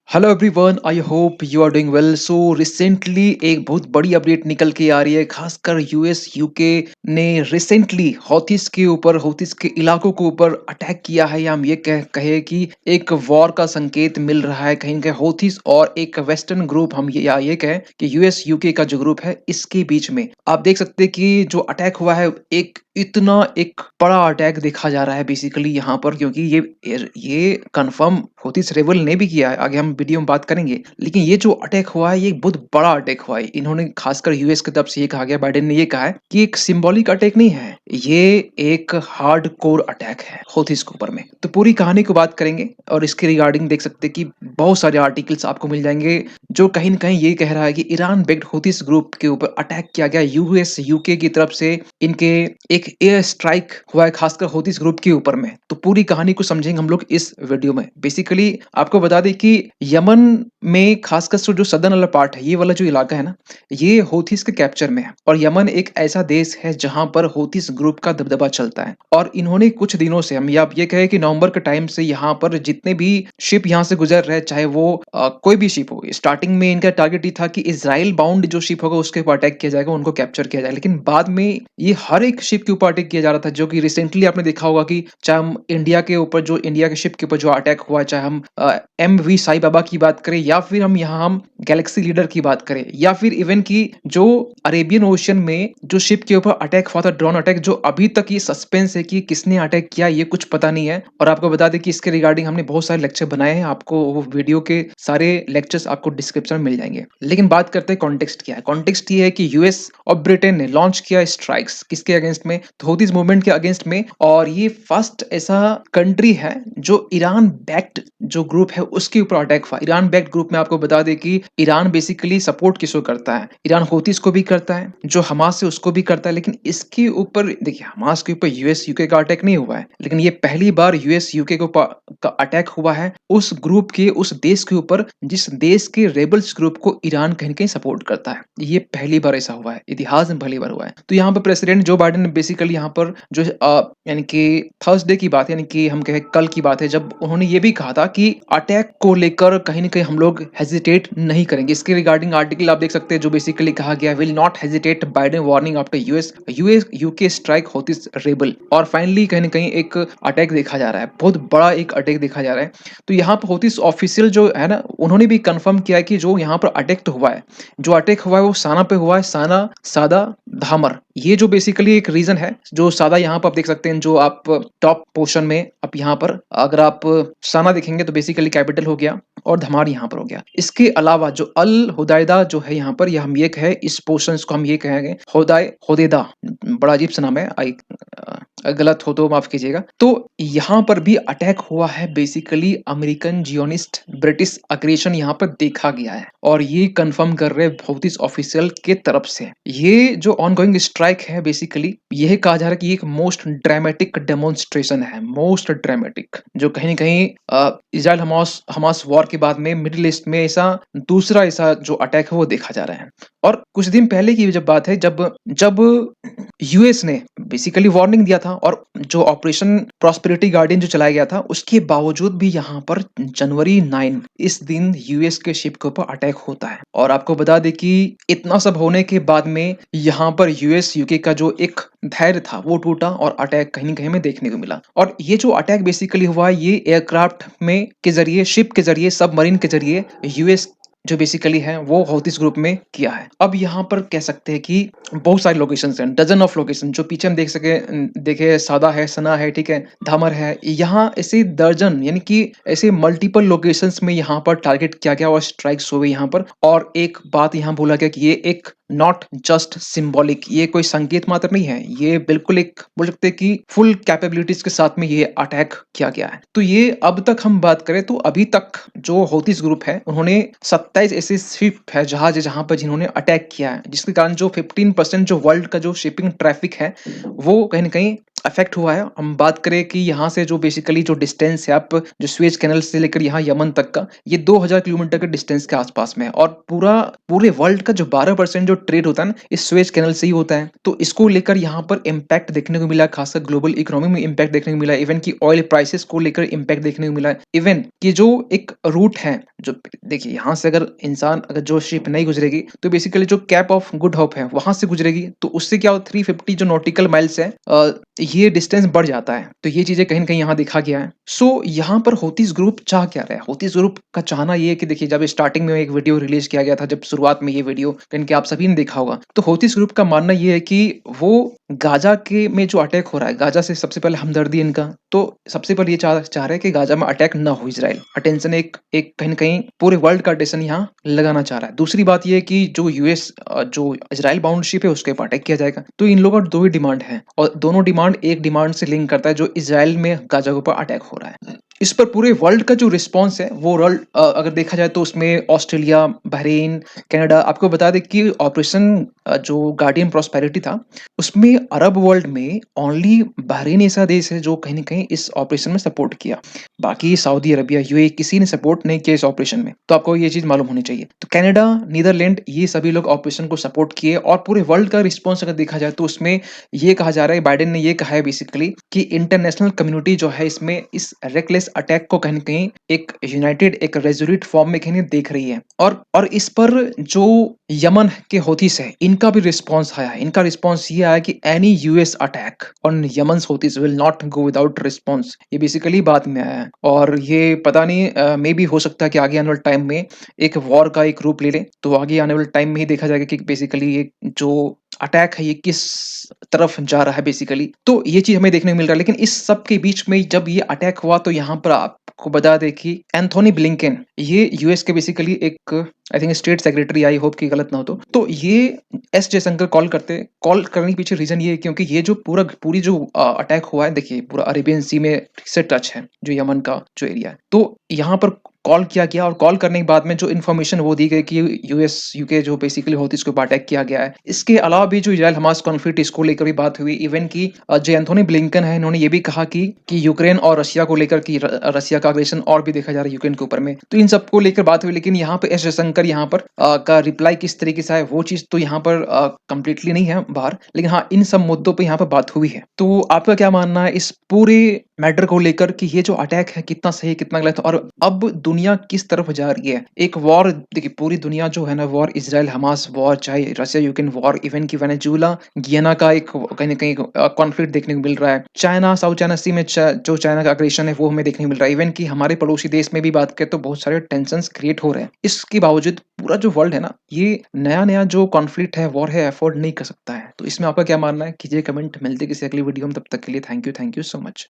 Hello everyone, I hope you are doing well. So recently एक बहुत बड़ी update निकल के आ रही है, खासकर यूएस यूके ने रिसेंटली हौथीस के इलाकों के ऊपर अटैक किया है, या हम ये कहे कि एक वॉर का संकेत मिल रहा है कहीं ना कहीं हौथीस और एक वेस्टर्न ग्रुप, हम ये कहें कि यूएस यूके का जो ग्रुप है इसके बीच में आप देख सकते हैं कि जो अटैक हुआ है एक बड़ा अटैक देखा जा रहा है बेसिकली यहाँ पर, क्योंकि ये कंफर्म हौथीस रेबल ने भी किया है, आगे हम वीडियो में बात करेंगे। लेकिन ये जो अटैक हुआ है ये एक बहुत बड़ा अटैक हुआ है। इन्होंने खासकर यूएस की तरफ से ये कहा गया, बाइडेन ने ये कहा है कि एक सिंबॉलिक अटैक नहीं है, ये एक हार्ड कोर अटैक है हौथीस के ऊपर में। तो पूरी कहानी को बात करेंगे और इसके रिगार्डिंग देख सकते हैं कि बहुत सारे आर्टिकल्स आपको मिल जाएंगे जो कहीं ना कहीं ये कह रहा है कि ईरान बेक्ड हौथीस ग्रुप के ऊपर अटैक किया गया यूएस यूके की तरफ से। इनके एक एयर स्ट्राइक हुआ है खासकर हौथीस ग्रुप के ऊपर में। तो पूरी कहानी को समझेंगे हम लोग इस वीडियो में। बेसिकली आपको बता दें कि यमन में खासकर जो सदर्न वाला पार्ट है, ये वाला जो इलाका है ना, ये हौथीस के कैप्चर में है। और यमन एक ऐसा देश है जहां पर हौथीस ग्रुप का दबदबा चलता है। और इन्होंने कुछ दिनों से, हम आप ये कहें कि नवंबर के टाइम से यहाँ पर जितने भी शिप यहाँ से गुजर रहे, चाहे वो कोई भी शिप हो, स्टार्टिंग में इनका टारगेट ही था कि इसराइल बाउंड जो शिप होगा उसके ऊपर अटैक किया जाएगा, उनको कैप्चर किया जाएगा। लेकिन बाद में ये हर एक शिप के ऊपर अटैक किया जा रहा था, जो कि रिसेंटली आपने देखा होगा कि चाहे हम इंडिया के ऊपर, जो इंडिया के शिप के ऊपर जो अटैक हुआ, चाहे हम MV साई बाबा की बात करें, या फिर हम गैलेक्सी लीडर की बात करें, या फिर इवन की जो अरेबियन ओशन में जो शिप के ऊपर अटैक हुआ था, ड्रोन अटैक, जो अभी तक ये सस्पेंस है कि किसने अटैक किया, ये कुछ पता नहीं है। और आपको बता दें कि इसके रिगार्डिंग हमने बहुत सारे लेक्चर बनाए हैं, आपको वो वीडियो के सारे लेक्चर्स आपको डिस्क्रिप्शन में मिल जाएंगे। लेकिन बात करते हैं कॉन्टेक्स्ट क्या है। कॉन्टेक्स्ट ये है कि यूएस और ब्रिटेन ने लॉन्च किया स्ट्राइक्स किसके अगेंस्ट में, तो हौथीस मूवमेंट के अगेंस्ट में। और ये फर्स्ट ऐसा कंट्री है जो ईरान बैक्ड जो ग्रुप है उसके ऊपर अटैक हुआ। ईरान बैक्ड ग्रुप में आपको बता दें कि ईरान बेसिकली सपोर्ट किसको करता है, ईरान हौथीस को भी करता है, जो हमास है उसको भी करता है। लेकिन इसके ऊपर देखिए, हमास के ऊपर यूएस यूके का अटैक नहीं हुआ है, लेकिन ये पहली बार यूएस यूके का अटैक हुआ है उस ग्रुप के, उस देश के ऊपर जिस देश के रेबल्स ग्रुप को ईरान कहीं कहीं सपोर्ट करता है। ये पहली बार ऐसा हुआ है, इतिहास में पहली बार हुआ है। तो यहाँ पर प्रेसिडेंट जो बाइडेन ने बेसिकली यहाँ पर जो यानी कि थर्सडे की बात है, यानी कि हम कहें कल की बात है, जब उन्होंने ये भी कहा था कि अटैक को लेकर कहीं ना कहीं हम लोग हेजिटेट नहीं करेंगे। इसके रिगार्डिंग आर्टिकल आप देख सकते हैं, जो बेसिकली कहा गया, will not hesitate, Biden warning after US UK strike Houthis rebel. और फाइनली कहीं ना कहीं एक अटैक देखा जा रहा है, बहुत बड़ा एक अटैक देखा जा रहा है। तो यहाँ पर हौथीस ऑफिशियल जो है ना, उन्होंने भी कंफर्म किया है कि जो यहाँ पर अटैक हुआ है, जो अटैक हुआ है वो साना पे हुआ है, साना, सादा, धामर। ये जो बेसिकली एक रीजन है, जो सादा यहाँ पर आप देख सकते हैं, जो आप टॉप पोर्शन में आप यहाँ पर अगर आप साना देखेंगे तो बेसिकली कैपिटल हो गया, और धमार यहाँ पर हो गया। इसके अलावा जो अल हुदैदा जो है यहाँ पर, यह हम ये कहे, इस पोर्शन को हम ये कहेंगे हुदाय हुदैदा, बड़ा अजीब सा नाम है, गलत हो तो माफ कीजिएगा। तो यहाँ पर भी अटैक हुआ है, basically American Zionist British aggression यहाँ पर देखा गया है, और ये कंफर्म कर रहे हौथीस ऑफिशियल के तरफ से। ये जो ऑनगोइंग स्ट्राइक है, बेसिकली यह कहा जा रहा है कि एक मोस्ट ड्रामेटिक डेमोन्स्ट्रेशन है, मोस्ट ड्रामेटिक, जो कहीं ना कहीं इजराइल हमास हमास वॉर के बाद में मिडिल ईस्ट में ऐसा दूसरा ऐसा जो अटैक है वो देखा जा रहा है। और कुछ दिन पहले की जब बात है, जब जब यूएस ने बेसिकली वार्निंग दिया था, और जो ऑपरेशन प्रॉस्पेरिटी गार्डियन जो चलाया गया था, उसके बावजूद भी यहाँ पर जनवरी 9 इस दिन यूएस के शिप के ऊपर अटैक होता है। और आपको बता दें कि इतना सब होने के बाद में यहाँ पर यूएस यूके का जो एक धैर्य था वो टूटा, और अटैक कहीं न कहीं में देखने को मिला। और ये जो अटैक बेसिकली हुआ, ये एयरक्राफ्ट में के जरिए, शिप के जरिए, सबमरीन के जरिए यूएस जो बेसिकली है वो हौथीस ग्रुप में किया है। अब यहाँ पर कह सकते हैं कि बहुत सारे लोकेशंस हैं, डजन ऑफ लोकेशन, जो पीछे हम देखे सादा है, सना है, ठीक है, धामर है, यहाँ ऐसे दर्जन, यानी कि ऐसे मल्टीपल लोकेशंस में यहाँ पर टारगेट किया गया और स्ट्राइक्स हुए यहाँ पर। और एक बात यहाँ बोला गया कि ये एक नॉट जस्ट सिंबॉलिक, ये कोई संकेत मात्र नहीं है, ये बिल्कुल एक बोल सकते हैं कि फुल कैपेबिलिटीज के साथ में ये अटैक किया गया है। तो ये अब तक हम बात करें तो अभी तक जो हौथीस ग्रुप है, उन्होंने 27 ऐसे शिप है, जहाज है, जहां पर जिन्होंने अटैक किया है, जिसके कारण जो 15% जो वर्ल्ड का जो शिपिंग ट्रैफिक है वो कहीं ना कहीं अफ़ेक्ट हुआ है। हम बात करें कि यहाँ से जो बेसिकली जो डिस्टेंस है आप जो स्वेज कैनल से लेकर यहाँ यमन तक का, ये 2000 किलोमीटर के डिस्टेंस के आसपास में है और पूरे वर्ल्ड का जो 12% जो ट्रेड होता है ना, इस स्वेज कैनल से ही होता है। तो इसको लेकर यहाँ पर इम्पैक्ट देखने को मिला, खासकर ग्लोबल इकोनॉमी में इम्पैक्ट देखने को मिला, इवन कि ऑयल प्राइसेस को लेकर इम्पैक्ट देखने को मिला। इवन कि जो एक रूट है, जो देखिए यहाँ से अगर जो शिप नहीं गुजरेगी, तो बेसिकली जो कैप ऑफ गुड होप है, वहाँ से गुजरेगी, तो उससे क्या हो 350 जो नॉटिकल माइल्स है ये डिस्टेंस बढ़ जाता है। तो ये चीज़ें कहीं न कहीं यहाँ देखा गया है। सो यहाँ पर हौथीज़ ग्रुप चाह क्या रहा है? हौथीज़ ग्रुप का चाहना ये है कि देखिए जब स्टार्टिंग में एक वीडियो रिलीज़ किया गया था, जब शुरुआत में ये वीडियो कहीं न कहीं आप सभी ने देखा होगा। तो हौथीज़ ग्रुप का मानना ये है कि वो गाज़ा के में जो अटैक हो रहा है, गाज़ा से सबसे पहले हमदर्दी इनका, तो सबसे पहले ये चाह रहे हैं कि गाज़ा में अटैक ना हो इज़राइल। अटेंशन एक एक कहीं न कहीं पूरे वर्ल्ड का अटेंशन यहाँ लगाना चाह रहा है। दूसरी बात ये है कि जो जो इज़राइल बाउंड शिप है उसके ऊपर अटैक किया जाएगा। तो इन लोगों का 2 ही डिमांड है और दोनों डिमांड एक डिमांड से लिंक करता है जो इज़राइल में गाज़ा के ऊपर अटैक हो रहा है। इस पर पूरे वर्ल्ड का जो रिस्पॉन्स है वो अगर देखा जाए तो उसमें ऑस्ट्रेलिया, बहरीन, कनाडा आपको बता दें कि ऑपरेशन जो गार्डियन प्रॉस्पेरिटी था, उसमें अरब वर्ल्ड में ओनली बहरीन ऐसा देश है जो कहीं न कहीं इस ऑपरेशन में सपोर्ट किया। बाकी सऊदी अरबिया, यूएई किसी ने सपोर्ट नहीं किया इस ऑपरेशन में। तो आपको ये चीज़ मालूम होनी चाहिए। तो कनाडा, नीदरलैंड ये सभी लोग ऑपरेशन को सपोर्ट किए और पूरे वर्ल्ड का रिस्पॉन्स अगर देखा जाए तो उसमें ये कहा जा रहा है, बाइडेन ने ये कहा है बेसिकली कि इंटरनेशनल कम्युनिटी जो है इसमें इस रेकलेस अटैक को कहीं न कहीं एक यूनाइटेड एक रेज़ोल्यूट फॉर्म में कहीं देख रही है। और इस पर जो यमन के हौथीस है, इनका भी रिस्पॉन्स आया है। इनका रिस्पॉन्स ये आया कि any US attack on Yemen's Houthis will not go without response. ये बेसिकली बात में आया है और ये पता नहीं मे बी हो सकता है कि आगे आने वाले टाइम में एक वॉर का एक रूप ले ले। तो आगे आने वाले टाइम में ही देखा जाएगा कि बेसिकली ये जो अटैक है ये किस तरफ जा रहा है बेसिकली। तो ये चीज़ हमें देखने को मिल रहा है। लेकिन इस सब के बीच में जब ये अटैक हुआ तो यहाँ पर आपको बता दें कि एंथोनी ब्लिंकेन ये यूएस के बेसिकली एक I think state secretary, I hope कि गलत ना हो तो ये एस जयशंकर कॉल करने के पीछे रीज़न ये है क्योंकि ये जो पूरी जो अटैक हुआ है, देखिए पूरा अरेबियन सी में से टच है, जो यमन का जो एरिया है। तो यहाँ पर कॉल किया गया और कॉल करने के बाद में जो इन्फॉर्मेशन वो दी गई कि यूएस, यूके जो बेसिकली होती है इसके ऊपर अटैक किया गया है। इसके अलावा भी जो इज़राइल हमास कॉन्फ्लिक्ट इसको लेकर भी बात हुई। इवन कि जो एंथोनी ब्लिंकन है इन्होंने ये भी कहा कि यूक्रेन और रशिया को लेकर कि रशिया का अग्रेशन और भी देखा जा रहा है यूक्रेन के ऊपर में। तो इन सबको लेकर बात हुई लेकिन यहाँ पे एस जयशंकर यहाँ पर का रिप्लाई किस तरीके से आया वो चीज़ तो यहाँ पर कंप्लीटली नहीं है बाहर। लेकिन हाँ, इन सब मुद्दों पे यहाँ पे बात हुई है। तो आपका क्या मानना है इस पूरे मैटर को लेकर कि ये जो अटैक है कितना सही कितना गलत और अब दुनिया किस तरफ जा रही है? एक वॉर देखिए पूरी दुनिया जो है ना वॉर इज़राइल हमास वॉर चाहे रशिया यूक्रेन वॉर इवन कि वेनेजुएला गियाना का एक कहीं न कहीं कॉन्फ्लिक्ट देखने को मिल रहा है। चाइना साउथ चाइना सी में जो चाइना का एग्रेशन है वो हमें देखने को मिल रहा है। इवन कि हमारे पड़ोसी देश में भी बात करें तो बहुत सारे टेंशन्स क्रिएट हो रहे हैं। इसके बावजूद पूरा जो वर्ल्ड है ना ये नया-नया जो कॉन्फ्लिक्ट है, वॉर है अफोर्ड नहीं कर सकता है। तो इसमें आपका क्या मानना है? कीजिए कमेंट, मिलते हैं किसी अगली वीडियो में, तब तक के लिए थैंक यू सो मच।